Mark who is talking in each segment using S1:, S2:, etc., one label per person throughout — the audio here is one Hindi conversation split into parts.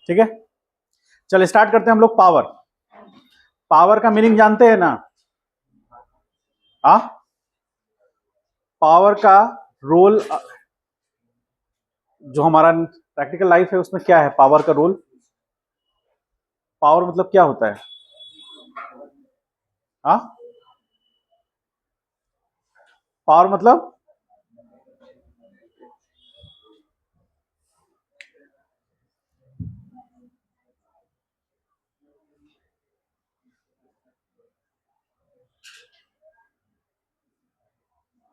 S1: ठीक है, चल स्टार्ट करते हैं हम लोग। पावर, पावर का मीनिंग जानते हैं ना? पावर का रोल जो हमारा प्रैक्टिकल लाइफ है उसमें क्या है पावर का रोल? पावर मतलब क्या होता है? पावर मतलब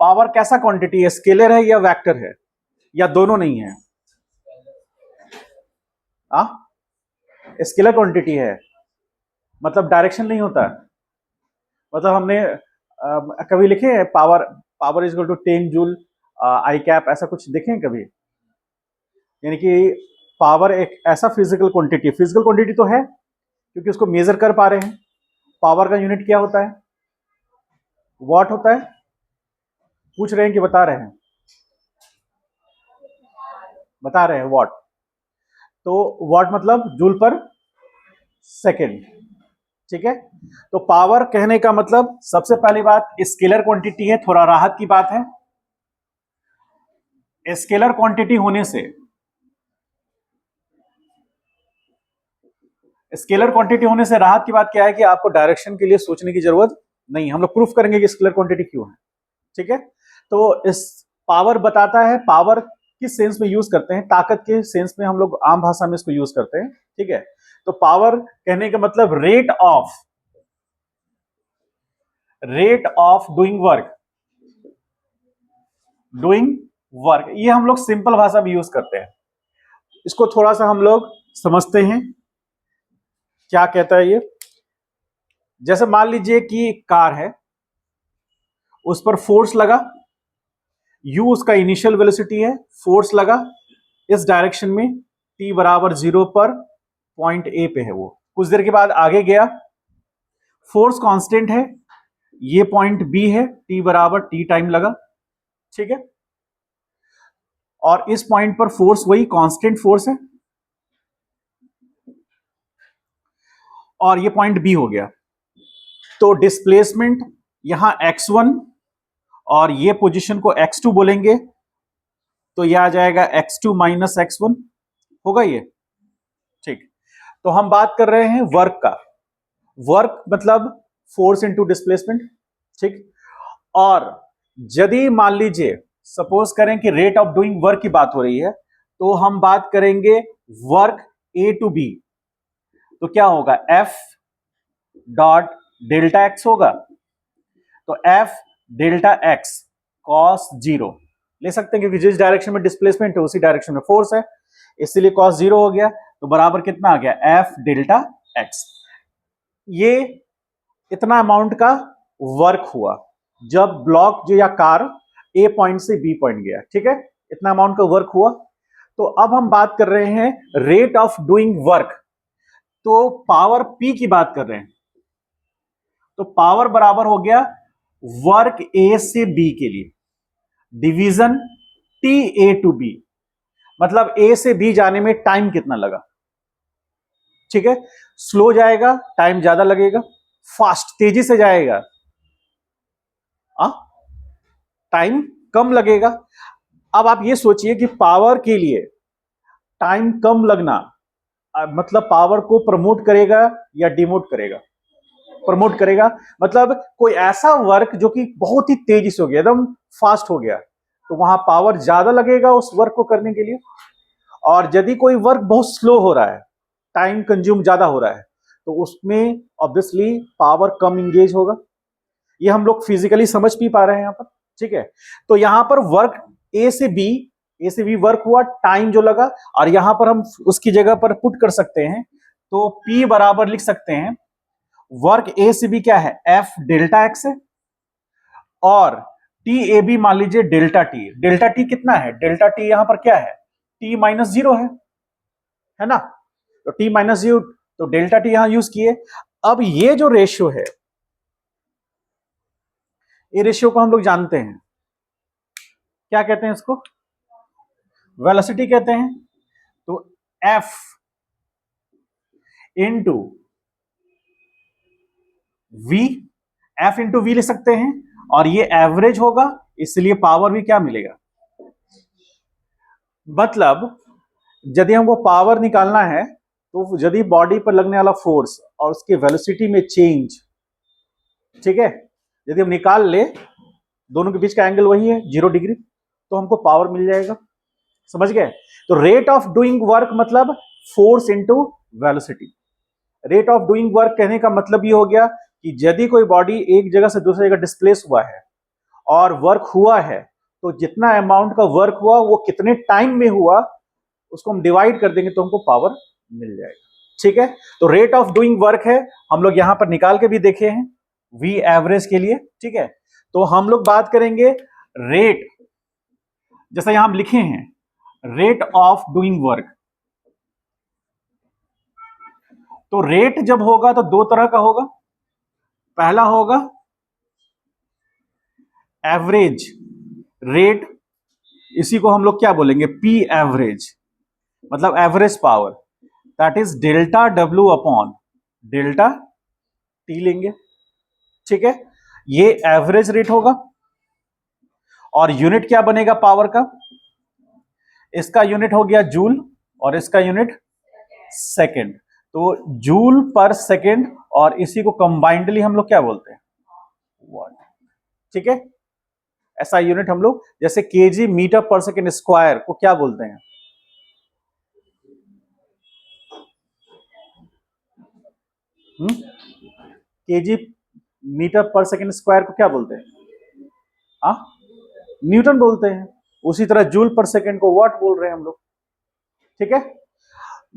S1: पावर कैसा क्वांटिटी है? स्केलर है या वेक्टर है या दोनों नहीं है? स्केलर क्वांटिटी है मतलब डायरेक्शन नहीं होता। मतलब हमने कभी लिखे हैं power, power is equal to 10 joule i cap, ऐसा कुछ देखे हैं कभी? यानी कि पावर एक ऐसा फिजिकल क्वांटिटी, फिजिकल क्वांटिटी तो है क्योंकि उसको मेजर कर पा रहे हैं। पावर का यूनिट क्या होता है? वॉट होता है। पूछ रहे हैं कि बता रहे हैं? बता रहे हैं वॉट। तो वॉट मतलब जूल पर सेकेंड। ठीक है, तो पावर कहने का मतलब सबसे पहली बात स्केलर क्वांटिटी है। थोड़ा राहत की बात है, स्केलर क्वांटिटी होने से, स्केलर क्वांटिटी होने से राहत की बात क्या है कि आपको डायरेक्शन के लिए सोचने की जरूरत नहीं। हम लोग प्रूफ करेंगे कि स्केलर क्वांटिटी क्यों है। ठीक है, तो इस पावर बताता है, पावर किस सेंस में यूज करते हैं? ताकत के सेंस में हम लोग आम भाषा में इसको यूज करते हैं। ठीक है, तो पावर कहने का मतलब rate of doing work, doing work, ये हम लोग सिंपल भाषा में यूज करते हैं। इसको थोड़ा सा हम लोग समझते हैं क्या कहता है ये। जैसे मान लीजिए कि कार है, उस पर फोर्स लगा, u उसका इनिशियल वेलोसिटी है, फोर्स लगा इस डायरेक्शन में, t बराबर 0 पर पॉइंट ए पे है। वो कुछ देर के बाद आगे गया, फोर्स कांस्टेंट है, ये पॉइंट बी है, t बराबर t टाइम लगा। ठीक है, और इस पॉइंट पर फोर्स वही कांस्टेंट फोर्स है, और ये पॉइंट बी हो गया। तो डिस्प्लेसमेंट यहां x1 और ये पोजीशन को x2 बोलेंगे, तो यह आ जाएगा x2 माइनस x1 होगा ये। ठीक, तो हम बात कर रहे हैं वर्क का। वर्क मतलब फोर्स इनटू डिस्प्लेसमेंट। ठीक, और यदि मान लीजिए सपोज करें कि रेट ऑफ डूइंग वर्क की बात हो रही है, तो हम बात करेंगे वर्क ए टू बी, तो क्या होगा? एफ डॉट डेल्टा एक्स होगा। तो एफ डेल्टा एक्स कॉस 0 ले सकते हैं क्योंकि जिस डायरेक्शन में डिस्प्लेसमेंट है उसी डायरेक्शन में फोर्स है, इसलिए कॉस 0 हो गया। तो बराबर कितना आ गया? F delta x. ये इतना अमाउंट का वर्क हुआ जब ब्लॉक जो या कार ए पॉइंट से बी पॉइंट गया। ठीक है, इतना अमाउंट का वर्क हुआ। तो अब हम बात कर रहे हैं रेट ऑफ डूइंग वर्क, तो पावर पी की बात कर रहे हैं। तो पावर बराबर हो गया वर्क ए से बी के लिए division T A to B, मतलब ए से बी जाने में टाइम कितना लगा। ठीक है, स्लो जाएगा टाइम ज्यादा लगेगा, फास्ट तेजी से जाएगा टाइम कम लगेगा। अब आप ये सोचिए कि पावर के लिए टाइम कम लगना मतलब पावर को प्रमोट करेगा या डिमोट करेगा? प्रमोट करेगा। मतलब कोई ऐसा वर्क जो कि बहुत ही तेजी से हो गया, एकदम फास्ट हो गया, तो वहां पावर ज्यादा लगेगा उस वर्क को करने के लिए। और यदि कोई वर्क बहुत स्लो हो रहा है, टाइम कंज्यूम ज्यादा हो रहा है, तो उसमें ऑब्वियसली पावर कम इंगेज होगा। ये हम लोग फिजिकली समझ भी पा रहे हैं यहां पर। ठीक है, तो यहां पर वर्क ए से बी, ए से बी वर्क हुआ, टाइम जो लगा, और यहां पर हम उसकी जगह पर पुट कर सकते हैं, तो P बराबर लिख सकते हैं वर्क ए से बी क्या है? एफ डेल्टा एक्स है, और टी ए बी मान लीजिए डेल्टा टी। डेल्टा टी कितना है? डेल्टा टी यहां पर क्या है? टी माइनस 0 है ना? तो टी माइनस 0, तो डेल्टा टी यहां यूज किए। अब ये जो रेशियो है, ये रेशियो को हम लोग जानते हैं, क्या कहते हैं इसको? वेलोसिटी कहते हैं। तो F into V, F into V लिख सकते हैं, और ये एवरेज होगा, इसलिए पावर भी क्या मिलेगा। मतलब यदि हमको पावर निकालना है तो यदि बॉडी पर लगने वाला फोर्स और उसके वेलोसिटी में चेंज, ठीक है, यदि हम निकाल ले, दोनों के बीच का एंगल वही है 0 डिग्री, तो हमको पावर मिल जाएगा। समझ गए। तो रेट ऑफ डूइंग वर्क मतलब force into velocity. Rate of doing work कहने का मतलब ये हो गया कि यदि कोई बॉडी एक जगह से दूसरी जगह डिस्प्लेस हुआ है और वर्क हुआ है, तो जितना अमाउंट का वर्क हुआ वो कितने टाइम में हुआ उसको हम डिवाइड कर देंगे तो हमको पावर मिल जाएगा। ठीक है। तो रेट ऑफ डूइंग वर्क है, हम लोग यहां पर निकाल के भी देखे हैं वी एवरेज के लिए। ठीक है। तो हम लोग बात करेंगे रेट, जैसा यहां हम लिखे हैं रेट ऑफ डूइंग वर्क। तो रेट जब होगा तो दो तरह का होगा। पहला होगा एवरेज रेट, इसी को हम लोग क्या बोलेंगे, पी एवरेज, मतलब average power, that is delta W upon delta T लेंगे। ठीक है। ये एवरेज रेट होगा और यूनिट क्या बनेगा पावर का, इसका यूनिट हो गया जूल और इसका यूनिट सेकेंड। तो जूल पर सेकेंड, और इसी को कंबाइंडली हम लोग क्या बोलते हैं, वाट। ठीक है। ऐसा यूनिट हम लोग जैसे केजी मीटर पर सेकेंड स्क्वायर को क्या बोलते हैं, केजी मीटर पर सेकेंड स्क्वायर को क्या बोलते हैं, न्यूटन बोलते हैं। उसी तरह जूल पर सेकेंड को वाट बोल रहे हैं हम लोग। ठीक है।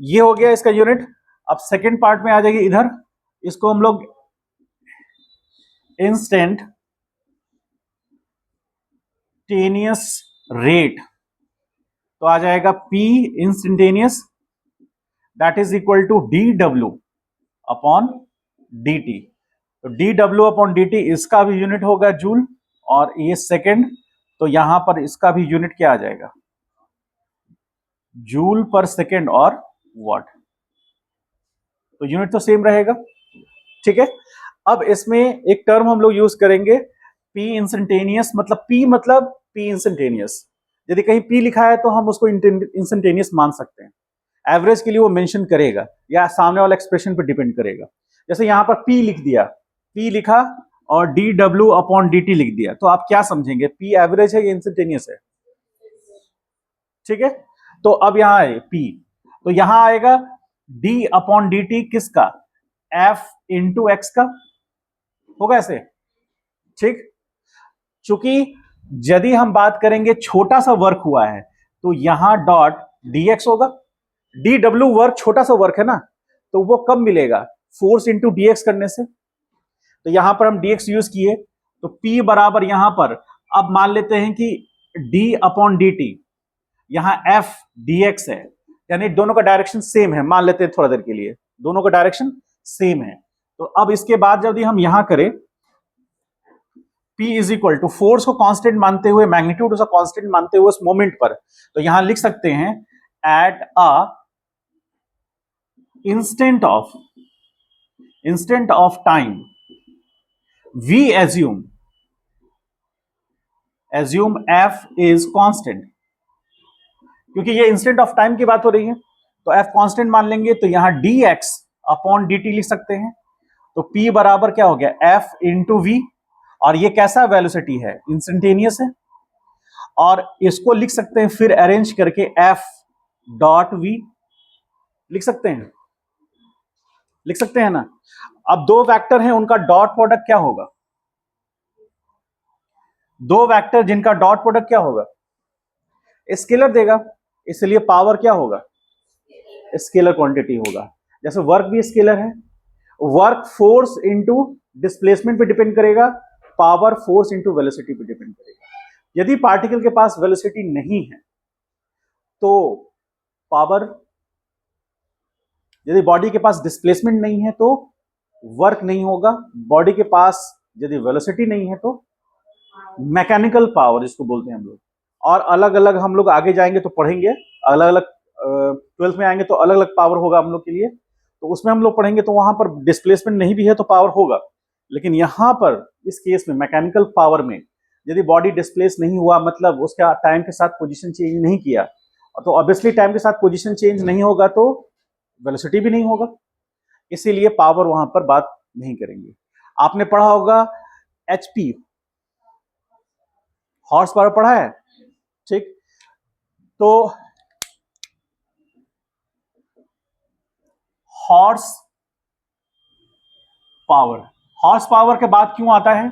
S1: ये हो गया इसका यूनिट। अब सेकेंड पार्ट में आ जाएगी इधर, इसको हम लोग इंस्टेंटेनियस रेट, तो आ जाएगा P instantaneous that is equal to D W upon D T. तो D W upon D T इसका भी यूनिट होगा जूल, और ये सेकेंड, तो यहां पर इसका भी यूनिट क्या आ जाएगा, जूल पर सेकेंड और वाट। तो यूनिट तो सेम रहेगा। ठीक है। अब इसमें एक टर्म हम लोग यूज करेंगे P इंस्टेंटेनियस, मतलब P मतलब P इंस्टेंटेनियस। यदि कहीं P लिखा है तो हम उसको इंस्टेंटेनियस मान सकते हैं। एवरेज के लिए वो मेंशन करेगा या सामने वाला एक्सप्रेशन पर डिपेंड करेगा। जैसे यहां पर P लिख दिया, P लिखा और D W upon D T लिख दिया, तो आप क्या समझेंगे, P एवरेज है या इंस्टेंटेनियस है। ठीक है। तो अब यहां आए P, तो यहां आएगा D अपॉन डी टी किसका, F इंटू एक्स का होगा ऐसे। ठीक। चूंकि यदि हम बात करेंगे छोटा सा वर्क हुआ है तो यहां डॉट dx होगा। डी डब्ल्यू वर्क छोटा सा वर्क है ना, तो वो कब मिलेगा, फोर्स इंटू dx करने से। तो यहां पर हम dx यूज किए, तो P बराबर यहां पर, अब मान लेते हैं कि d अपॉन डी टी, यहां F dx है, यानी दोनों का डायरेक्शन सेम है, मान लेते हैं थोड़ा देर के लिए दोनों का डायरेक्शन सेम है। तो अब इसके बाद यदि हम यहां करें P is equal to force को कांस्टेंट मानते हुए, मैग्नीट्यूड उसका कांस्टेंट मानते हुए उस मोमेंट पर, तो यहां लिख सकते हैं at a instant of time we assume F is constant. क्योंकि ये इंस्टेंट ऑफ टाइम की बात हो रही है तो F कांस्टेंट मान लेंगे, तो यहां dx अपॉन dt लिख सकते हैं। तो P बराबर क्या हो गया, F इंटू वी, और ये कैसा वेलोसिटी है, इंस्टेंटेनियस है, और इसको लिख सकते हैं फिर अरेंज करके F डॉट वी लिख सकते हैं ना। अब दो वेक्टर हैं, उनका डॉट प्रोडक्ट क्या होगा, दो वेक्टर जिनका डॉट प्रोडक्ट क्या होगा, स्केलर देगा, इसलिए पावर क्या होगा, स्केलर क्वांटिटी होगा। जैसे वर्क भी स्केलर है, वर्क फोर्स इंटू डिस्प्लेसमेंट पे डिपेंड करेगा, पावर फोर्स इंटू वेलोसिटी पे डिपेंड करेगा। यदि पार्टिकल के पास वेलोसिटी नहीं है तो पावर, यदि बॉडी के पास डिस्प्लेसमेंट नहीं है तो वर्क नहीं होगा, बॉडी के पास यदि वेलोसिटी नहीं है तो मैकेनिकल पावर जिसको बोलते हैं हम लोग। और अलग अलग हम लोग आगे जाएंगे तो पढ़ेंगे, अलग अलग 12th में आएंगे तो अलग अलग पावर होगा हम लोग के लिए। तो उसमें हम लोग पढ़ेंगे तो वहां पर डिस्प्लेसमेंट नहीं भी है तो पावर होगा, लेकिन यहां पर इस केस में मैकेनिकल पावर में यदि बॉडी डिस्प्लेस नहीं हुआ, मतलब उसका टाइम के साथ पोजीशन चेंज नहीं किया, तो ऑब्वियसली टाइम के साथ पोजीशन चेंज नहीं होगा तो वेलोसिटी भी नहीं होगा, इसीलिए पावर वहां पर बात नहीं करेंगे। आपने पढ़ा होगा एचपी, हॉर्स पावर पढ़ा है, ठीक। तो हॉर्स पावर, हॉर्स पावर के बाद क्यों आता है?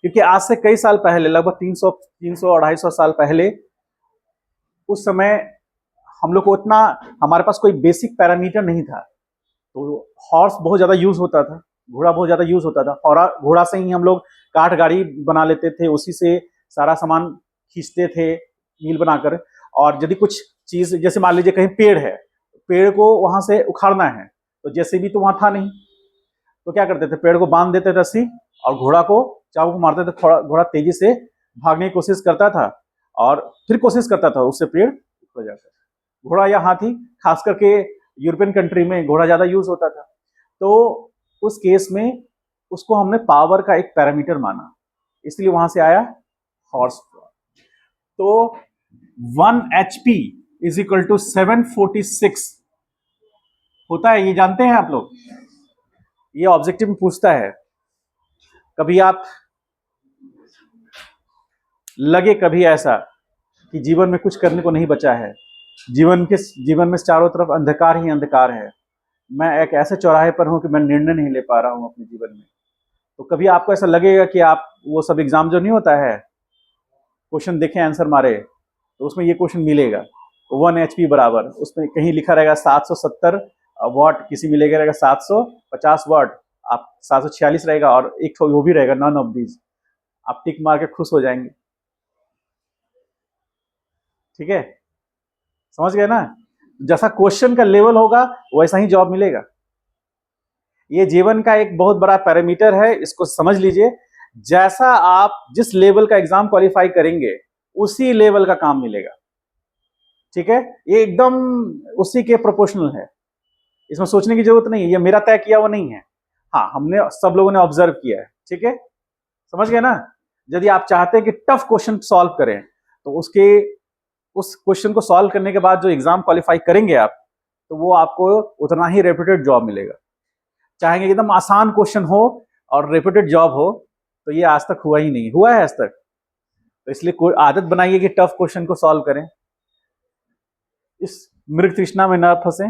S1: क्योंकि आज से कई साल पहले, लगभग 300 250 साल पहले, उस समय हम लोग को उतना, हमारे पास कोई बेसिक पैरामीटर नहीं था, तो हॉर्स बहुत ज्यादा यूज होता था, घोड़ा बहुत ज्यादा यूज होता था, और घोड़ा से ही हम लोग काठ गाड़ी बना लेते थे, उसी से सारा सामान खींचते थे मील बनाकर। और यदि कुछ चीज, जैसे मान लीजिए कहीं पेड़ है, पेड़ को वहां से उखाड़ना है, तो जैसे भी तो वहां था नहीं, तो क्या करते थे, पेड़ को बांध देते थे रस्सी और घोड़ा को चाबुक मारते थे, थोड़ा घोड़ा तेजी से भागने की कोशिश करता था और फिर कोशिश करता था, उससे पेड़ उखड़ जाता था। घोड़ा या हाथी, खास करके यूरोपियन कंट्री में घोड़ा ज्यादा यूज होता था, तो उस केस में उसको हमने पावर का एक पैरामीटर माना, इसलिए वहां से आया हॉर्स पावर। तो 1 HP इज इक्वल टू 746 होता है, ये जानते हैं आप लोग, ये ऑब्जेक्टिव में पूछता है। कभी आप लगे कभी ऐसा कि जीवन में कुछ करने को नहीं बचा है, जीवन में चारों तरफ अंधकार ही अंधकार है, मैं एक ऐसे चौराहे पर हूं कि मैं निर्णय नहीं ले पा रहा हूं अपने जीवन में, तो कभी आपको ऐसा लगेगा कि आप वो सब एग्जाम जो नहीं होता है, क्वेश्चन देखें आंसर मारे, तो उसमें ये क्वेश्चन मिलेगा 1 HP बराबर, उसमें कहीं लिखा रहेगा 770 वाट, किसी में लिखा रहेगा 750 वाट, आप 746 रहेगा, और एक वो भी रहेगा नन ऑफ दीज, आप टिक मार के खुश हो जाएंगे। ठीक है, समझ गए ना? जैसा क्वेश्चन का लेवल होगा वैसा ही जॉब मिलेगा। ये जीवन का एक बहुत बड़ा पैरामीटर है, इसको समझ लीजिए। जैसा आप जिस लेवल का एग्जाम क्वालिफाई करेंगे उसी लेवल का काम मिलेगा। ठीक है, ये एकदम उसी के प्रोपोर्शनल है, इसमें सोचने की जरूरत नहीं है, ये मेरा तय किया हुआ नहीं है, हाँ हमने सब लोगों ने ऑब्जर्व किया है। ठीक है, समझ गए ना? यदि आप चाहते हैं कि टफ क्वेश्चन सॉल्व करें तो उस क्वेश्चन को सॉल्व करने के बाद जो एग्जाम क्वालिफाई करेंगे आप, तो वो आपको उतना ही रेप्यूटेड जॉब मिलेगा। चाहेंगे एकदम आसान क्वेश्चन हो और रेप्यूटेड जॉब हो, तो ये आज तक हुआ ही नहीं, हुआ है आज तक। तो इसलिए कोई आदत बनाइए कि टफ क्वेश्चन को सॉल्व करें, इस मृग तृष्णा में ना फंसे।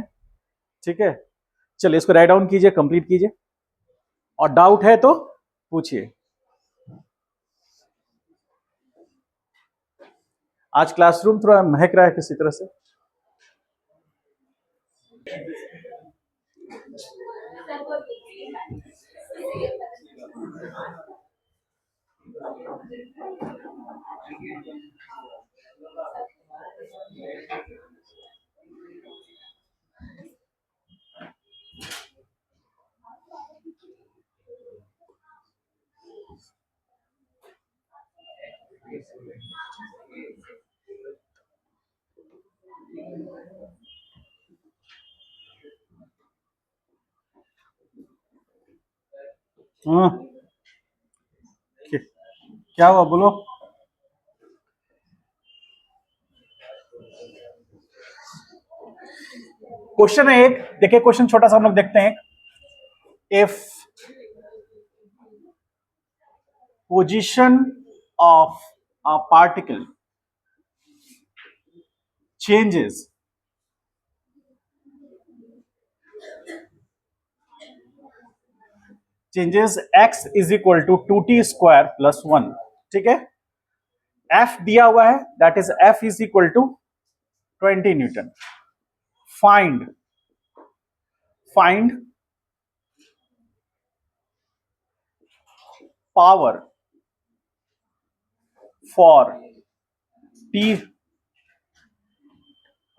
S1: ठीक है, चलिए इसको राइट डाउन कीजिए, कंप्लीट कीजिए, और डाउट है तो पूछिए। आज क्लासरूम थोड़ा महक रहा है किसी तरह से। हाँ, क्या हुआ बोलो। क्वेश्चन है एक, देखिए क्वेश्चन छोटा सा हम लोग देखते हैं। If position of a particle changes x is equal to 2t square plus 1। ठीक है, f दिया हुआ है, that is f is equal to 20 newton. Find power for t,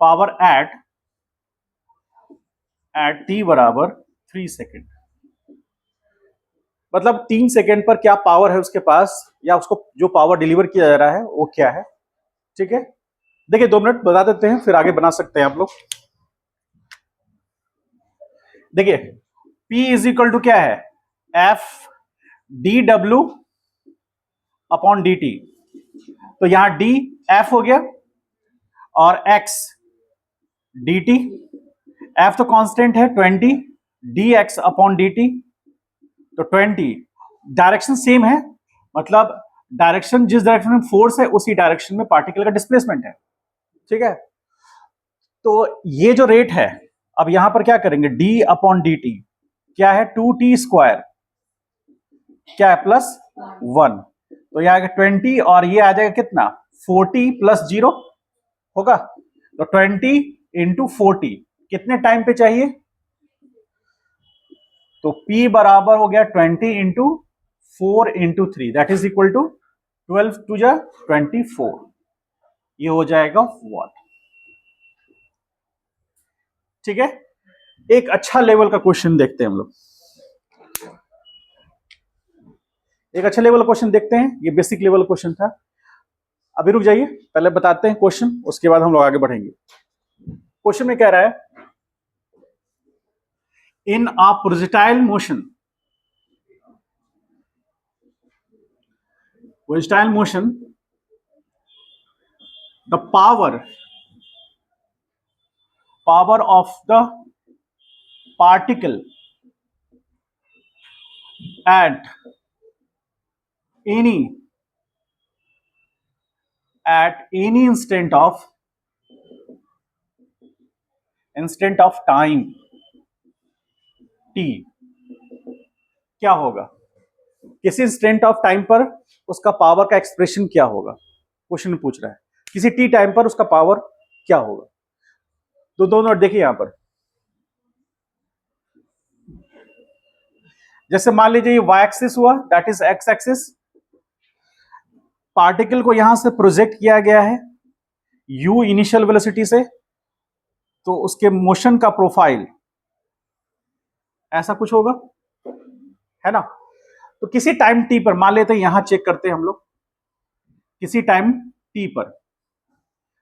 S1: power at t बराबर 3 सेकेंड। मतलब 3 सेकेंड पर क्या पावर है उसके पास, या उसको जो पावर डिलीवर किया जा रहा है वो क्या है। ठीक है, देखिए 2 मिनट बता देते हैं, फिर आगे बना सकते हैं आप लोग। देखिए P इज इक्वल टू क्या है, F D W upon D T. तो यहां डी एफ हो गया और एक्स डी टी। एफ तो कांस्टेंट है 20 D x upon D T. तो 20 डायरेक्शन सेम है, मतलब डायरेक्शन जिस डायरेक्शन में फोर्स है उसी डायरेक्शन में पार्टिकल का डिस्प्लेसमेंट है। ठीक है, तो ये जो रेट है, अब यहां पर क्या करेंगे, डी अपॉन डी टी क्या है, 2t स्क्वायर क्या है प्लस 1। तो यह आएगा 20 और ये आ जाएगा कितना, 40 प्लस 0 होगा। तो 20 इंटू 40 कितने टाइम पे चाहिए, तो P बराबर हो गया 20 into 4 into 3 that is equal to 12 टू जा 24। ये हो जाएगा वॉट। ठीक है, एक अच्छा लेवल का क्वेश्चन देखते हैं हम लोग, एक अच्छा लेवल का क्वेश्चन देखते हैं। ये बेसिक लेवल क्वेश्चन था। अभी रुक जाइए, पहले बताते हैं क्वेश्चन, उसके बाद हम लोग आगे बढ़ेंगे। क्वेश्चन में कह रहा है, in a projectile motion, projectile motion the power of the particle at any instant of time t, क्या होगा, किसी इंस्टेंट ऑफ टाइम पर उसका पावर का एक्सप्रेशन क्या होगा। क्वेश्चन पूछ रहा है किसी टी टाइम पर उसका पावर क्या होगा। तो दो नोट देखिए यहां पर, जैसे मान लीजिए ये y एक्सिस हुआ, that is x axis. Particle को यहां से प्रोजेक्ट किया गया है u इनिशियल वेलोसिटी से, तो उसके मोशन का प्रोफाइल ऐसा कुछ होगा, है ना। तो किसी टाइम t पर, मान लेते हैं यहां चेक करते हैं हम लोग, किसी टाइम t पर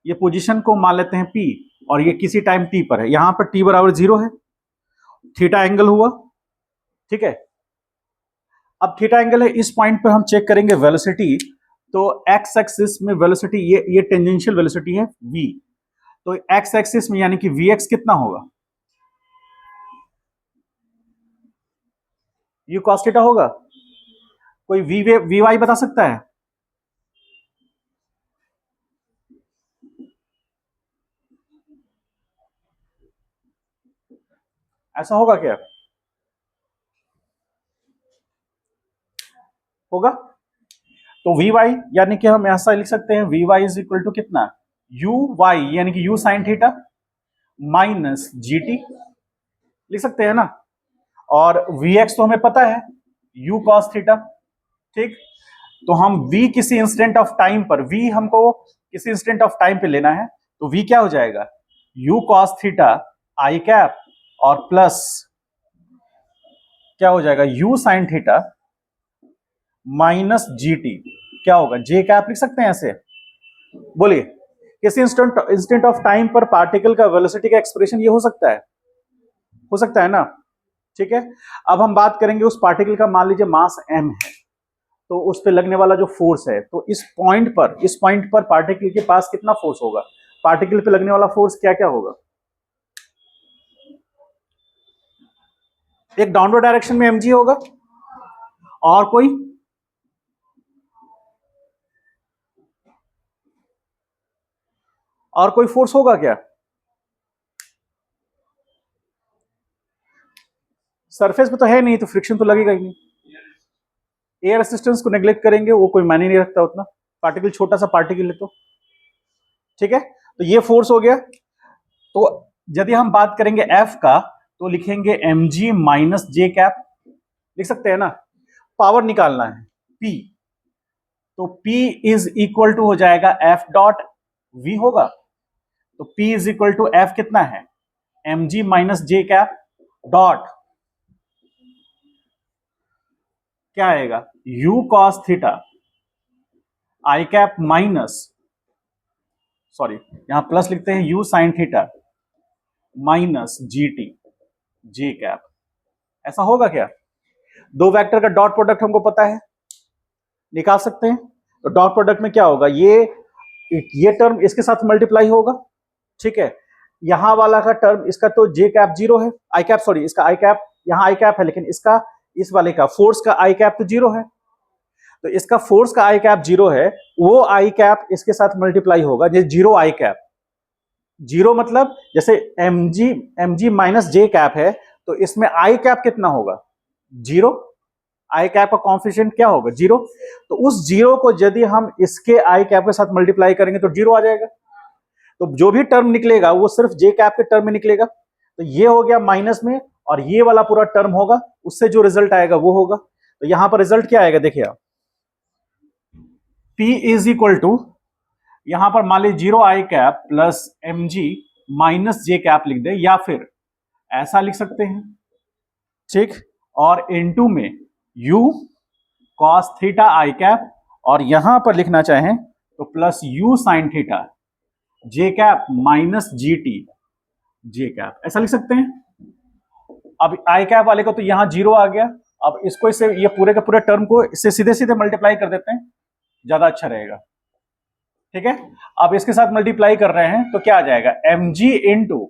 S1: ये पोजीशन को मान लेते हैं p और ये किसी टाइम t पर है, यहां पर t बराबर 0 है, थीटा एंगल हुआ। ठीक है, अब थीटा एंगल है, इस पॉइंट पर हम चेक करेंगे वेलोसिटी। तो x एक्सिस में वेलोसिटी, ये टेंजेंशियल वेलोसिटी है v, तो x एक्सिस में यानी कि vx कितना होगा, u cos थीटा होगा। कोई vy बता सकता है, ऐसा होगा क्या, होगा। तो vy यानी कि हम ऐसा लिख सकते हैं, vy इज इक्वल टू कितना, uy यानी कि u sine theta minus gt लिख सकते हैं ना। और vx तो हमें पता है u cos थीटा। ठीक, तो हम v किसी इंस्टेंट ऑफ टाइम पर, v हमको किसी इंस्टेंट ऑफ टाइम पे लेना है, तो v क्या हो जाएगा, u cos थीटा आई कैप और प्लस क्या हो जाएगा, u sine theta minus gt क्या होगा, j कैप लिख सकते हैं ऐसे। बोलिए, किसी इंस्टेंट ऑफ टाइम पर पार्टिकल का वेलोसिटी का एक्सप्रेशन ये हो सकता है, हो सकता है ना। ठीक है, अब हम बात करेंगे उस पार्टिकल का, मान लीजिए मास m है, तो उस पे लगने वाला जो फोर्स है, तो इस पॉइंट पर पार्टिकल के पास कितना फोर्स होगा, पार्टिकल पे लगने वाला फोर्स क्या क्या होगा। एक डाउनवर्ड डायरेक्शन में mg होगा, और कोई फोर्स होगा क्या, सरफेस पे तो है नहीं, तो फ्रिक्शन तो लगेगा ही नहीं। एयर रेसिस्टेंस को नेग्लेक्ट करेंगे, वो कोई मायने नहीं रखता उतना, पार्टिकल छोटा सा पार्टिकल है तो। ठीक है, तो ये फोर्स हो गया। तो यदि हम बात करेंगे F का, तो लिखेंगे mg माइनस जे कैप, लिख सकते हैं ना। पावर निकालना है P, तो P इज इक्वल टू हो जाएगा F डॉट V होगा। तो P is equal to F कितना है, mg minus J cap dot क्या आएगा, u cos थीटा आई कैप माइनस, सॉरी यहां प्लस लिखते हैं, u sine theta minus gt J cap. ऐसा होगा क्या? दो वेक्टर का डॉट प्रोडक्ट हमको पता है, निकाल सकते हैं। तो डॉट प्रोडक्ट में क्या होगा, ये टर्म इसके साथ मल्टीप्लाई होगा, ठीक है। यहां वाला का टर्म इसका तो जे कैप जीरो है, आई कैप सॉरी, इसका आई कैप, यहां आई कैप है लेकिन इसका, इस वाले का फोर्स का आई कैप तो जीरो है। तो इसका फोर्स का आई कैप जीरो है, वो आई कैप इसके साथ मल्टीप्लाई होगा, जैसे जीरो आई कैप। जीरो मतलब जैसे M G minus J cap है, तो इसमें आई कैप कितना होगा? जीरो। आई कैप का कॉन्फिशिएंट क्या होगा? जीरो। तो उस जीरो को यदि हम इसके आई कैप के साथ मल्टीप्लाई करेंगे तो जीरो आ जाएगा। तो जो भी टर्म निकलेगा वो सिर्फ जे कैप के टर्म में निकलेगा। तो ये हो गया माइनस में, और ये वाला पूरा टर्म होगा, उससे जो रिजल्ट आएगा वो होगा। तो यहां पर रिजल्ट क्या आएगा, देखिए आप, P इज इक्वल टू, यहां पर मान लीजिए zero I cap plus M G minus J cap लिख दे, या फिर ऐसा लिख सकते हैं, ठीक। और इनटू में u cos theta i cap, और यहां पर लिखना चाहें तो प्लस u साइन थीटा जे कैप माइनस जी टी जे कैप, ऐसा लिख सकते हैं। अब आई कैप वाले को तो यहां जीरो आ गया, अब इसको इससे ये पूरे के पूरे टर्म को इससे सीधे सीधे मल्टीप्लाई कर देते हैं, ज्यादा अच्छा रहेगा, ठीक है। अब इसके साथ मल्टीप्लाई कर रहे हैं तो क्या आ जाएगा, M G into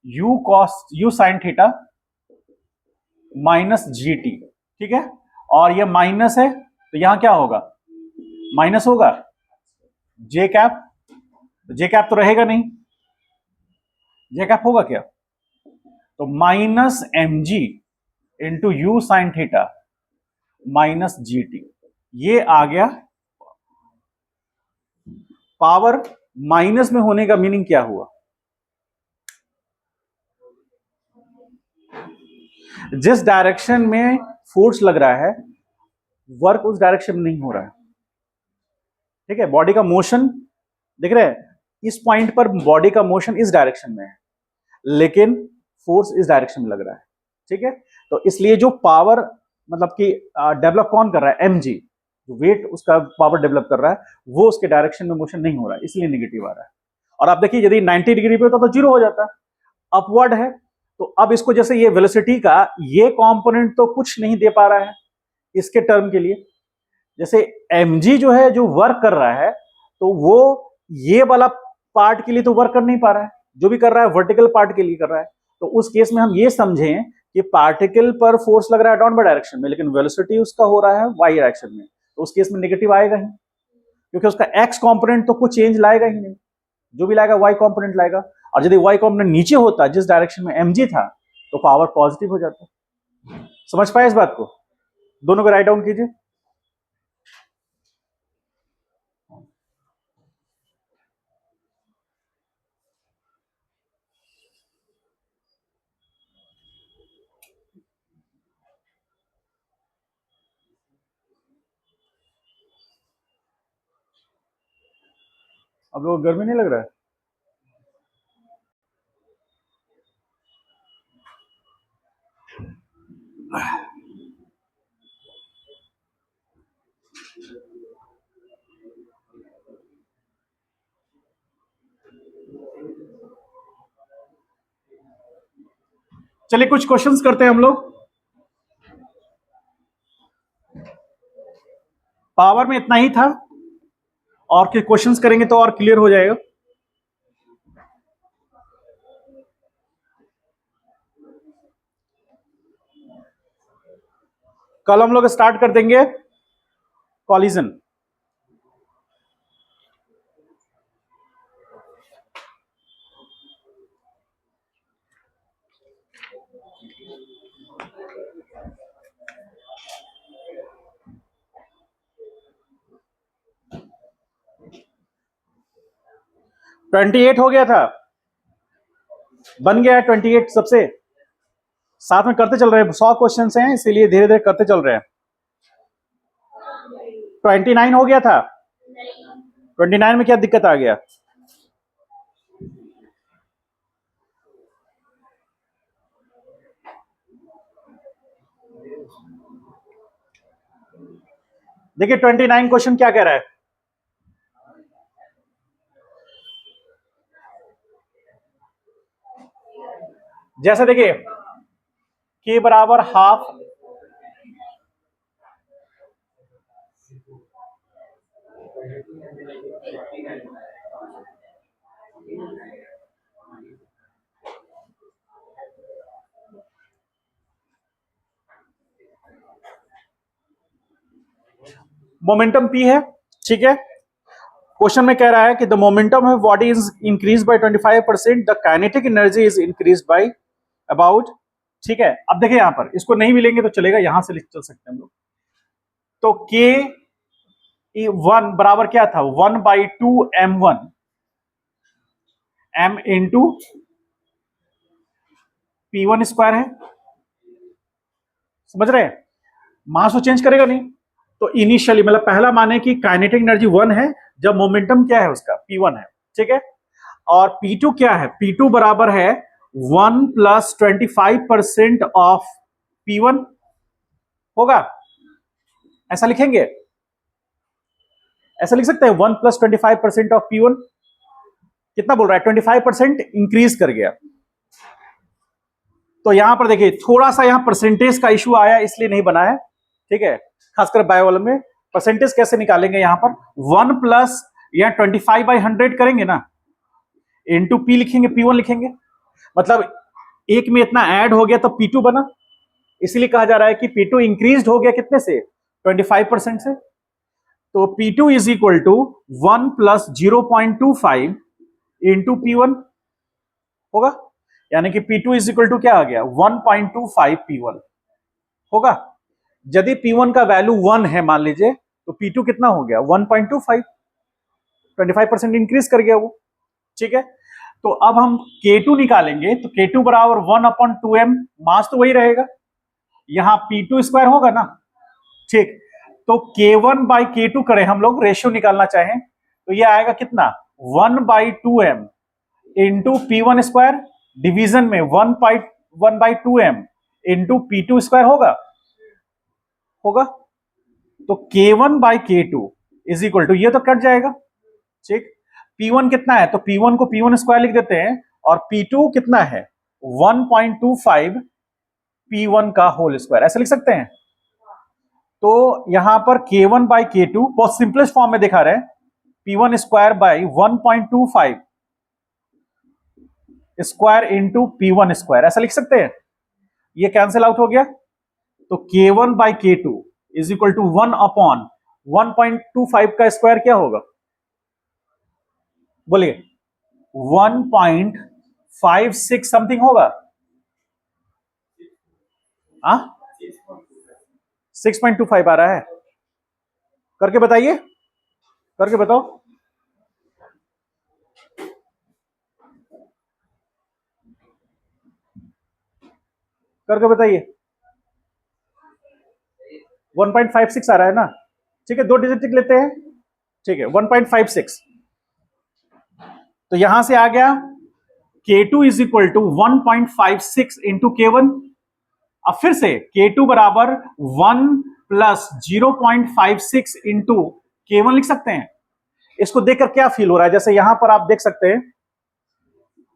S1: U cos U sine theta minus G T, ठीक है। और ये माइनस है तो यहां क्या होगा, माइनस होगा, जे कैप, जे कैप तो रहेगा नहीं, जे कैप होगा क्या, तो minus M G into U sine theta minus G T, ये आ गया। पावर माइनस में होने का मीनिंग क्या हुआ, जिस डायरेक्शन में फोर्स लग रहा है वर्क उस डायरेक्शन में नहीं हो रहा है, ठीक है। बॉडी का मोशन देख रहे हैं, इस पॉइंट पर बॉडी का मोशन इस डायरेक्शन में है, लेकिन फोर्स इस डायरेक्शन में लग रहा है, ठीक है। तो इसलिए जो पावर मतलब कि डेवलप कौन कर रहा है, एम जी, जो वेट उसका पावर डेवलप कर रहा है वो उसके डायरेक्शन में मोशन नहीं हो रहा है, इसलिए नेगेटिव आ रहा है। और आप देखिए यदि 90 डिग्री पे होता तो जीरो हो जाता, अपवर्ड है। तो अब इसको जैसे ये वेलोसिटी का ये कंपोनेंट तो कुछ नहीं दे पा रहा है इसके टर्म के लिए, जैसे mg जो है जो वर्क कर रहा है तो वो ये वाला पार्ट के लिए तो वर्क कर नहीं पा रहा है, जो भी कर रहा है वर्टिकल पार्ट के लिए कर रहा है। तो उस केस में हम ये समझें कि पार्टिकल पर फोर्स लग रहा है डाउनवर्ड डायरेक्शन में, लेकिन वेलोसिटी उसका हो रहा है वाई डायरेक्शन में, तो उस केस में नेगेटिव आएगा ही, क्योंकि उसका एक्स कंपोनेंट तो कुछ चेंज लाएगा ही नहीं, जो भी लाएगा वाई कंपोनेंट लाएगा। और यदि वाई कंपोनेंट नीचे होता जिस डायरेक्शन में mg था तो पावर पॉजिटिव हो जाता। समझ पाए इस बात को? दोनों को राइट डाउन कीजिए। अब लोग गर्मी नहीं लग रहा है? चलिए कुछ क्वेश्चंस करते हैं हम लोग। पावर में इतना ही था, और के क्वेश्चंस करेंगे तो और क्लियर हो जाएगा। कल हम लोग स्टार्ट कर देंगे कॉलिजन। ट्वेंटी एट हो गया था, बन गया है 28 सबसे, साथ में करते चल रहे हैं, 100 क्वेश्चन हैं इसीलिए धीरे धीरे करते चल रहे हैं। 29 हो गया था, 29 में क्या दिक्कत आ गया? देखिए 29 क्वेश्चन क्या कह रहा है, जैसे देखिए के बराबर हाफ मोमेंटम पी है, ठीक है। क्वेश्चन में कह रहा है कि the momentum of body is increase by 25%, the kinetic energy is increase by about, ठीक है। अब देखिए यहां पर इसको नहीं मिलेंगे तो चलेगा, यहां से लिख चल सकते हैं हम लोग। तो के वन बराबर क्या था, 1/2m1 m into P1 square है, समझ रहे हैं। मास तो चेंज करेगा नहीं, तो इनिशियली मतलब पहला माने कि काइनेटिक एनर्जी 1 है जब मोमेंटम क्या है उसका P1 है, ठीक है। और P2 क्या है, P2 बराबर है 1 + 25% ऑफ P1 होगा, ऐसा लिखेंगे, ऐसा लिख सकते हैं 1 + 25% ऑफ P1 कितना बोल रहा है, 25% इंक्रीज कर गया। तो यहां पर देखिए थोड़ा सा यहां परसेंटेज का इशू आया इसलिए नहीं बना है, ठीक है। खासकर बायो वाले में परसेंटेज कैसे निकालेंगे, यहां पर 1 प्लस या 25/100 करेंगे ना, इंटू पी लिखेंगे, P1 लिखेंगे, मतलब एक में इतना ऐड हो गया तो P2 बना, इसीलिए कहा जा रहा है कि P2 इंक्रीज हो गया कितने से, 25% से। तो P2 is equal to 1 + 0.25 into P1 होगा, यानी कि P2 इज इक्वल टू क्या आ गया, 1.25 P1 होगा। यदि P1 का वैल्यू 1 है मान लीजिए, तो P2 कितना हो गया, 1.25, 25% इंक्रीज कर गया वो, ठीक है। तो अब हम K2 निकालेंगे, तो K2 बराबर 1/2m, मास तो वही रहेगा, यहां P2 स्क्वायर होगा ना, ठीक। तो K1/K2 करें हम लोग, रेशियो निकालना चाहें तो ये आएगा कितना, 1/2m into P1 square, division में 1/2m इंटू P2 स्क्वायर होगा, होगा। तो K1/K2 इज इक्वल टू, ये तो कट जाएगा, ठीक। P1 कितना है, तो P1 को P1 स्क्वायर लिख देते हैं, और P2 कितना है 1.25 P1 का होल स्क्वायर, ऐसे लिख सकते हैं। तो यहां पर K1/K2 बहुत सिंपलेस्ट फॉर्म में दिखा रहे हैं, P1 square by 1.25 square into P1 square, ऐसा लिख सकते हैं। ये कैंसिल आउट हो गया, तो K1/K2 इज इक्वल टू 1/1.25 का स्क्वायर क्या होगा, बोलिए, 1.56 समथिंग होगा, हाँ 6.25 आ रहा है, करके बताइए, करके बताओ, करके बताइए, 1.56 आ रहा है ना, ठीक है, दो डिजिट लिख लेते हैं, ठीक है 1.56। तो यहां से आ गया K2 is equal to 1.56 into K1। अब फिर से K2 बराबर 1 + 0.56 इंटू K1 लिख सकते हैं। इसको देखकर क्या फील हो रहा है, जैसे यहां पर आप देख सकते हैं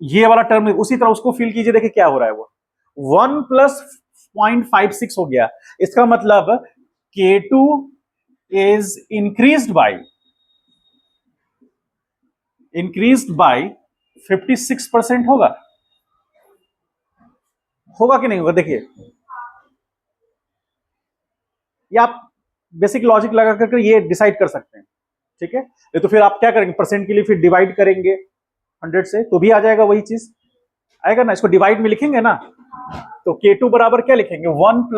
S1: ये वाला टर्म, उसी तरह उसको फील कीजिए, देखिए क्या हो रहा है, वो 1 + 0.56 हो गया, इसका मतलब K2 इज इंक्रीज्ड बाय 56% होगा, होगा कि नहीं होगा, देखिए। ये आप बेसिक लॉजिक लगा करके ये डिसाइड कर सकते हैं, ठीक है। ये तो फिर आप क्या करेंगे, परसेंट के लिए फिर डिवाइड करेंगे 100 से, तो भी आ जाएगा वही चीज, आएगा ना। इसको डिवाइड में लिखेंगे ना, तो K2 बराबर क्या लिखेंगे, 1 +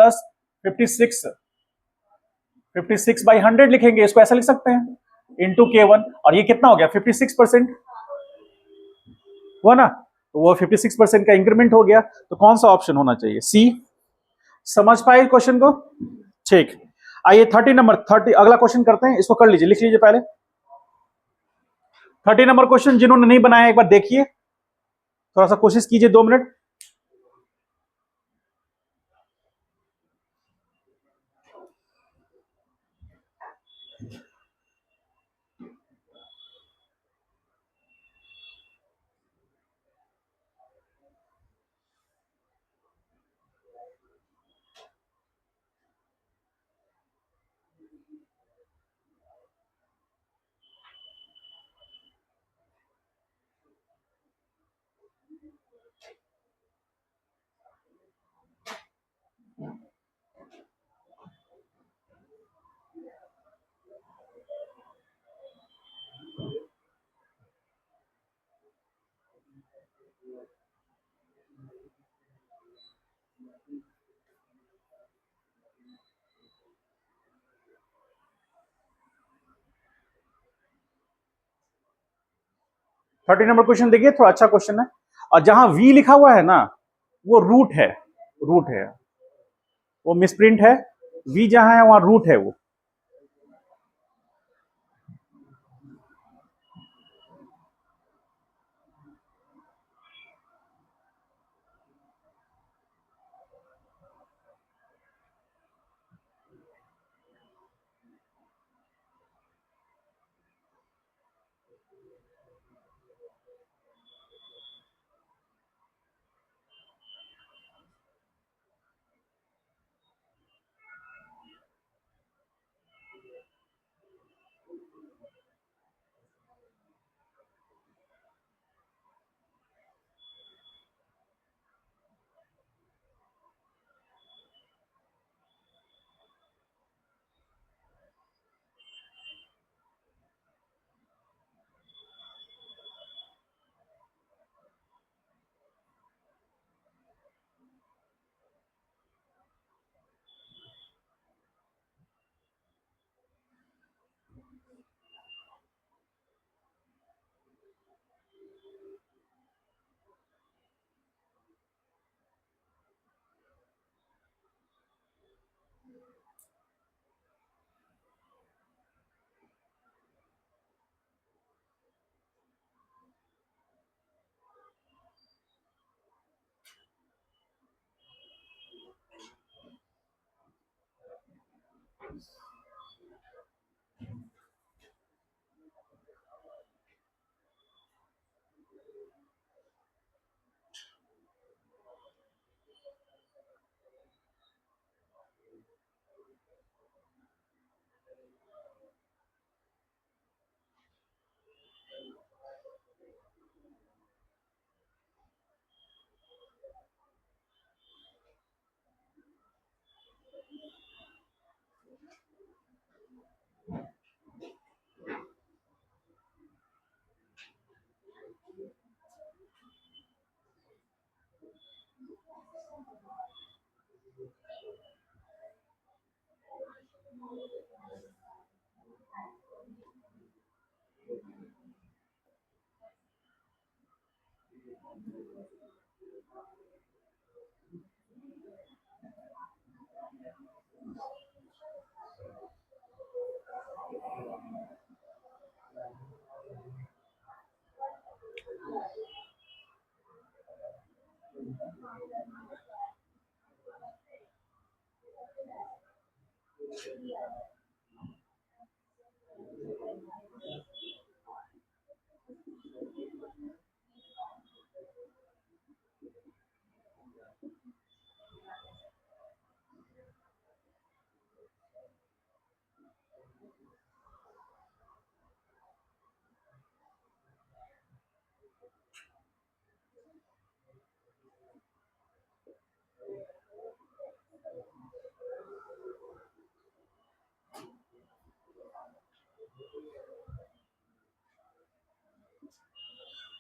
S1: 56/100 लिखेंगे, इसको ऐसा लिख सकते हैं, इंटू K1, और ये कितना हो गया 56% हुआ ना, तो वो 56% का इंक्रीमेंट हो गया। तो कौन सा ऑप्शन होना चाहिए, सी। समझ पाए क्वेश्चन को, ठीक। आइए 30 अगला क्वेश्चन करते हैं, इसको कर लीजिए, लिख लीजिए पहले 30 नंबर क्वेश्चन, जिन्होंने नहीं बनाया एक बार देखिए, थोड़ा सा कोशिश कीजिए 2 मिनट। 30 नंबर क्वेश्चन देखिए, थोड़ा अच्छा क्वेश्चन है। और जहां वी लिखा हुआ है ना, वो रूट है, रूट है, वो मिसप्रिंट है। वी जहां है वहां रूट है वो।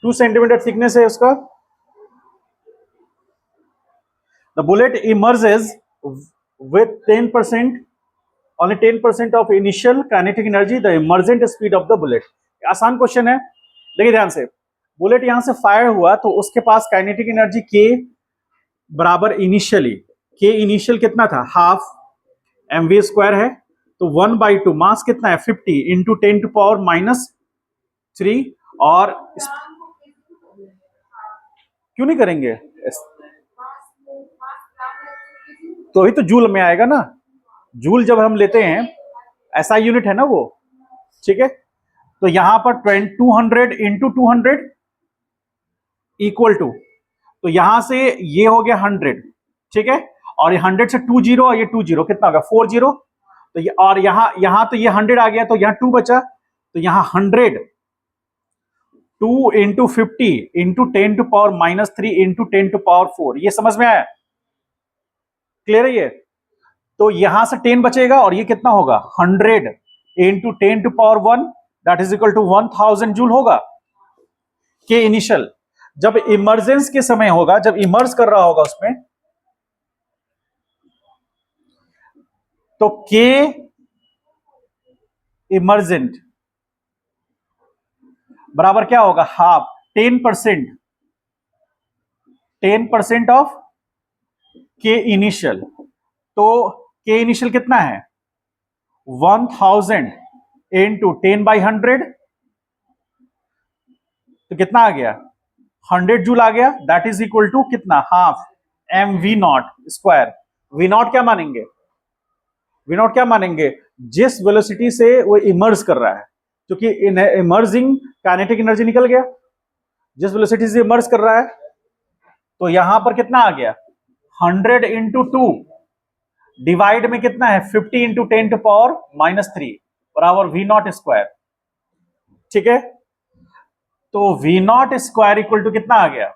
S1: टू सेंटीमीटर थिकनेस है उसका। The bullet emerges with 10%, only 10% of initial kinetic energy, the emergent speed of the bullet। आसान क्वेश्चन है, देखिए ध्यान से। बुलेट यहां से फायर हुआ तो उसके पास काइनेटिक एनर्जी के बराबर इनिशियली, के इनिशियल कितना था, हाफ mv स्क्वायर है। तो 1/2 मास कितना है 50 इंटू 10⁻³ और क्यों नहीं करेंगे, तो ही तो जूल में आएगा ना। जूल जब हम लेते हैं, ऐसा यूनिट है ना वो, ठीक है। तो यहां पर 200 इंटू 200 इक्वल टू, तो यहां से ये हो गया 100, ठीक है। और ये 100 से 20 और ये 20 कितना होगा 40। तो ये और यहां तो ये 100 आ गया, तो यहां 2 बचा, तो यहां 100 2 इंटू 50 इंटू 10⁻³ इंटू 10⁴। ये समझ में आया, क्लियर है ये। तो यहां से 10 बचेगा और ये कितना होगा 100 into 10⁻⁴ that is equal to 1000 joule होगा के इनिशियल। जब इमर्जेंस के समय होगा, जब इमर्ज कर रहा होगा उसमें, तो के इमर्जेंट बराबर क्या होगा, हाफ 10%, 10% ऑफ के इनिशियल। तो के इनिशियल कितना है, 1000 इंटू 10/100, तो कितना आ गया, 100 जूल आ गया। दैट इज इक्वल टू कितना, half M V naught square. V naught क्या मानेंगे, वी नॉट क्या मानेंगे, जिस वेलोसिटी से वो इमर्ज कर रहा है, क्योंकि इमर्जिंग काइनेटिक एनर्जी निकल गया, जिस वेलोसिटी से इमर्ज कर रहा है, तो यहां पर कितना आ गया, 100 इंटू 2 डिवाइड में कितना है, 50 इंटू 10⁻³ बराबर वी नॉट स्क्वायर। ठीक है, तो V naught square equal to कितना आ गया,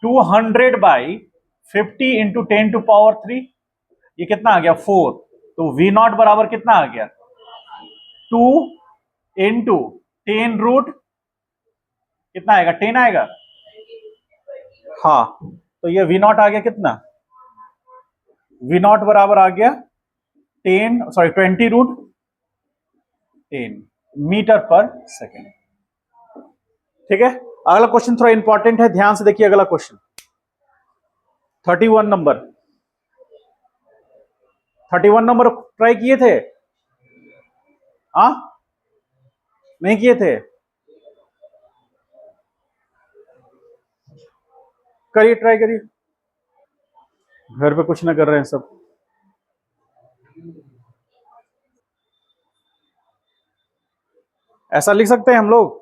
S1: 200/50 इंटू 10⁻³ ये कितना आ गया, 4। तो वी नॉट बराबर कितना आ गया, 2 इंटू 10 रूट कितना आएगा, 10 आएगा। हाँ, तो ये वी नॉट आ गया कितना, वी नॉट बराबर आ गया 20√10 मीटर पर सेकेंड। ठीक है, अगला क्वेश्चन थोड़ा इंपॉर्टेंट है, ध्यान से देखिए अगला क्वेश्चन 31 नंबर। 31 नंबर ट्राई किए थे, हाँ नहीं किए थे, करिए ट्राई करिए, घर पे कुछ ना कर रहे हैं सब। ऐसा लिख सकते हैं हम लोग,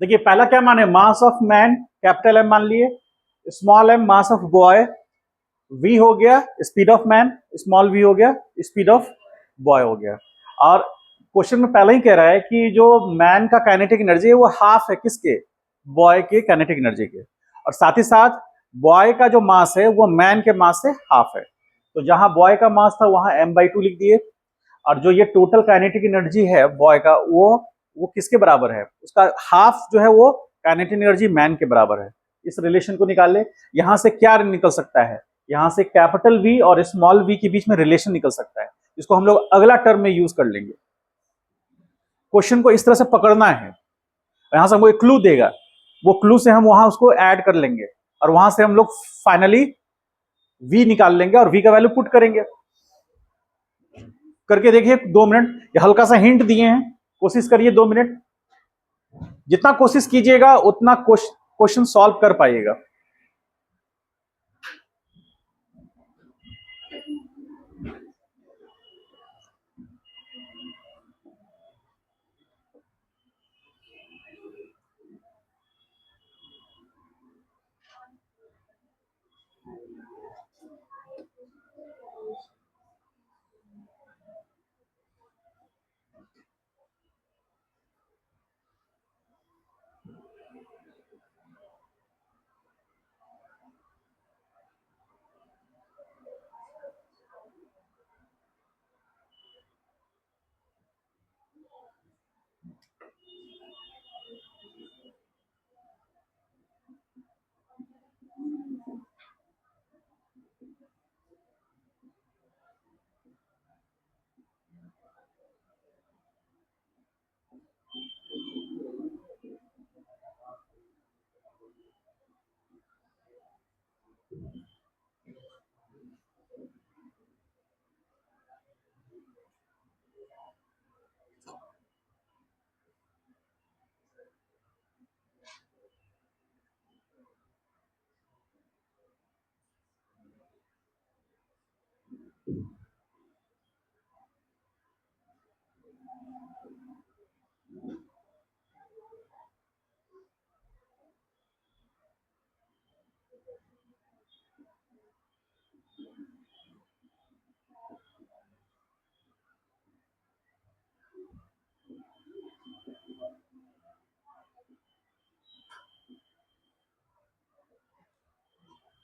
S1: देखिए पहला क्या माने, mass of man capital M मान लिए, small M mass of boy, V हो गया speed of man, small V हो गया स्पीड ऑफ बॉय हो गया। और क्वेश्चन में पहले ही कह रहा है कि जो मैन का काइनेटिक एनर्जी है वो हाफ है किसके, बॉय के काइनेटिक एनर्जी के, और साथ ही साथ बॉय का जो मास है वो मैन के मास से हाफ है। तो जहां बॉय का मास था वहां m/2 लिख दिए, और जो ये टोटल काइनेटिक एनर्जी है बॉय का वो किसके बराबर है, उसका हाफ जो है वो काइनेटिक एनर्जी मैन के बराबर है। इस रिलेशन को निकाल ले, यहां से क्या निकल सकता है, यहां से कैपिटल वी और स्मॉल वी के बीच में रिलेशन निकल सकता है, इसको हम लोग अगला टर्म में यूज कर लेंगे। क्वेश्चन को इस तरह से पकड़ना है, यहां से हमको एक क्लू देगा, वो क्लू से हम वहां उसको ऐड कर लेंगे, और वहां से हम लोग फाइनली वी निकाल लेंगे और वी का वैल्यू पुट करेंगे। करके देखिए 2 मिनट, ये हल्का सा हिंट दिए हैं, कोशिश करिए 2 मिनट, जितना कोशिश कीजिएगा उतना क्वेश्चन सॉल्व कर पाइएगा।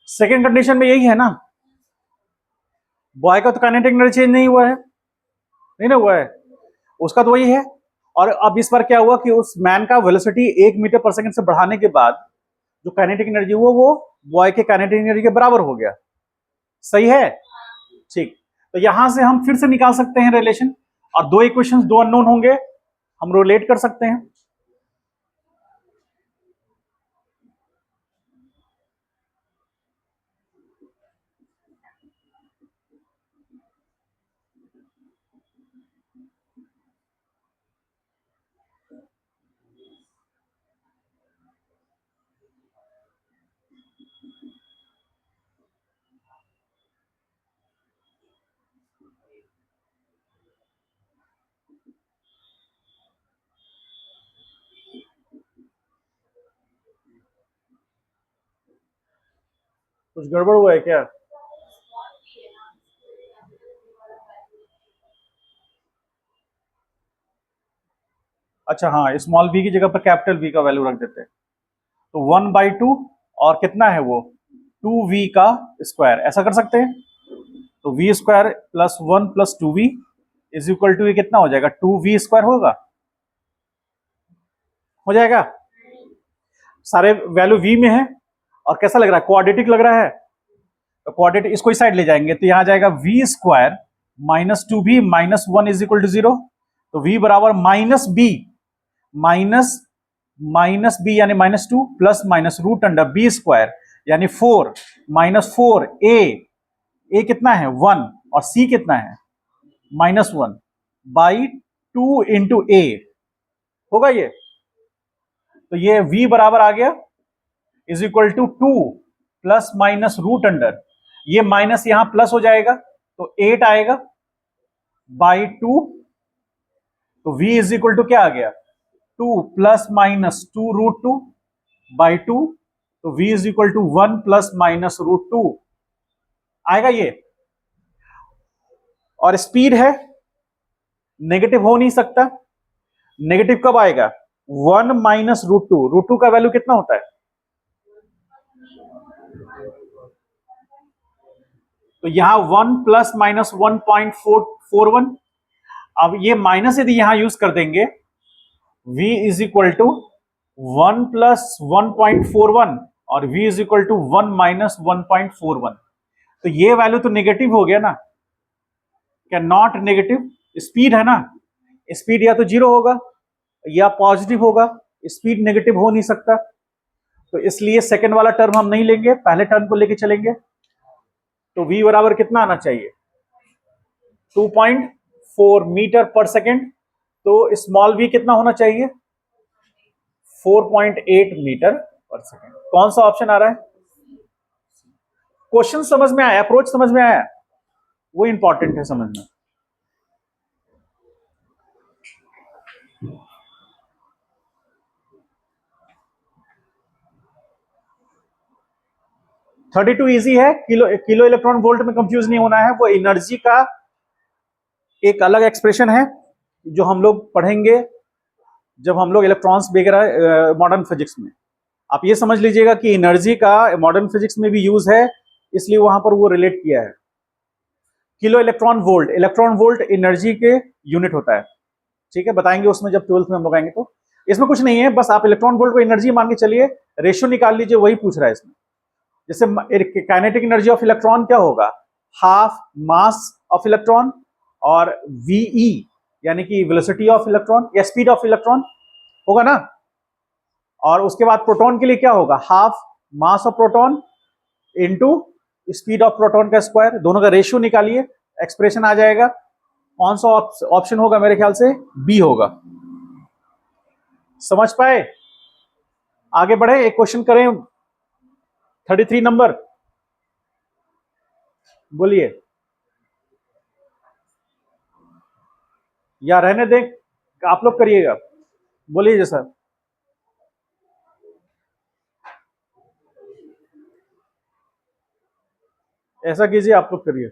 S1: सेकेंड कंडीशन में यही है ना, बॉय का तो काइनेटिक एनर्जी चेंज नहीं हुआ है, नहीं ना हुआ है, उसका तो वही है। और अब इस बार क्या हुआ कि उस मैन का वेलोसिटी 1 मीटर पर सेकंड से बढ़ाने के बाद जो काइनेटिक एनर्जी वो बॉय के काइनेटिक एनर्जी के बराबर हो गया। सही है, ठीक। तो यहां से हम फिर से निकाल सकते हैं रिलेशन, और दो इक्वेशंस, दो अननोन होंगे, हम रिलेट कर सकते हैं। कुछ गड़बड़ हुआ है क्या? अच्छा हाँ, स्मॉल v की जगह पर कैपिटल V का वैल्यू रख देते हैं। तो 1/2 और कितना है वो 2v का स्क्वायर, ऐसा कर सकते हैं। तो v square plus 1 plus 2v is equal to ये कितना हो जाएगा 2v स्क्वायर हो जाएगा। सारे वैल्यू v में है और कैसा लग रहा है, क्वाड्रेटिक लग रहा है। तो क्वाड्रेटिक इसको इस साइड ले जाएंगे तो यहां जाएगा v square minus 2v minus 1 is equal to 0। तो v बराबर माइनस b माइनस बी यानी -2 plus minus root under B square यानी 4 -4 ए कितना है 1 और सी कितना है -1 बाई 2 इंटू ए होगा ये। तो ये v बराबर आ गया is equal to 2 plus minus root under, ये माइनस यहां प्लस हो जाएगा तो 8 आएगा बाई 2। तो v इज इक्वल टू क्या आ गया 2 प्लस माइनस 2 रूट 2 बाई 2। तो v is equal to 1 plus minus root 2 आएगा ये। और स्पीड है, नेगेटिव हो नहीं सकता, नेगेटिव कब आएगा 1 माइनस रूट टू का वैल्यू कितना होता है। तो यहां 1 प्लस माइनस 1.41। अब ये माइनस यदि यहां यूज कर देंगे v is equal to 1 plus 1.41 और v is equal to 1 minus 1.41। तो ये वैल्यू तो नेगेटिव हो गया ना, क्या नॉट नेगेटिव। स्पीड है ना, स्पीड या तो जीरो होगा या पॉजिटिव होगा, स्पीड नेगेटिव हो नहीं सकता। तो इसलिए सेकंड वाला टर्म हम नहीं लेंगे, पहले टर्म को लेके चलेंगे। तो v बराबर कितना आना चाहिए 2.4 मीटर पर सेकेंड। तो स्मॉल v कितना होना चाहिए 4.8 मीटर पर सेकेंड। कौन सा ऑप्शन आ रहा है। क्वेश्चन समझ में आया, अप्रोच समझ में आया, वो इंपॉर्टेंट है समझना। थर्टी टू ईजी है, किलो इलेक्ट्रॉन वोल्ट में कंफ्यूज नहीं होना है। वो एनर्जी का एक अलग एक्सप्रेशन है जो हम लोग पढ़ेंगे जब हम लोग इलेक्ट्रॉन्स वगैरह मॉडर्न फिजिक्स में। आप ये समझ लीजिएगा कि एनर्जी का मॉडर्न फिजिक्स में भी यूज है, इसलिए वहां पर वो रिलेट किया है। किलो इलेक्ट्रॉन वोल्ट एनर्जी के यूनिट होता है, ठीक है, बताएंगे उसमें जब 12th में हम लोग आएंगे। तो इसमें कुछ नहीं है, बस आप इलेक्ट्रॉन वोल्ट को एनर्जी मान के चलिए, रेशियो निकाल लीजिए, वही पूछ रहा है इसमें। जैसे काइनेटिक एनर्जी ऑफ इलेक्ट्रॉन क्या होगा हाफ मास ऑफ इलेक्ट्रॉन और वीई यानी कि वेलोसिटी ऑफ इलेक्ट्रॉन या स्पीड ऑफ इलेक्ट्रॉन होगा ना। और उसके बाद प्रोटॉन के लिए क्या होगा half mass of proton into speed of proton का स्क्वायर, दोनों का रेशियो निकालिए, एक्सप्रेशन आ जाएगा। कौन सा ऑप्शन होगा मेरे ख्याल से बी होगा। समझ पाए। आगे बढ़े, एक क्वेश्चन करें 33 नंबर, बोलिए या रहने दें, आप लोग करिएगा, बोलिए जैसा। ऐसा कीजिए, आप लोग करिए।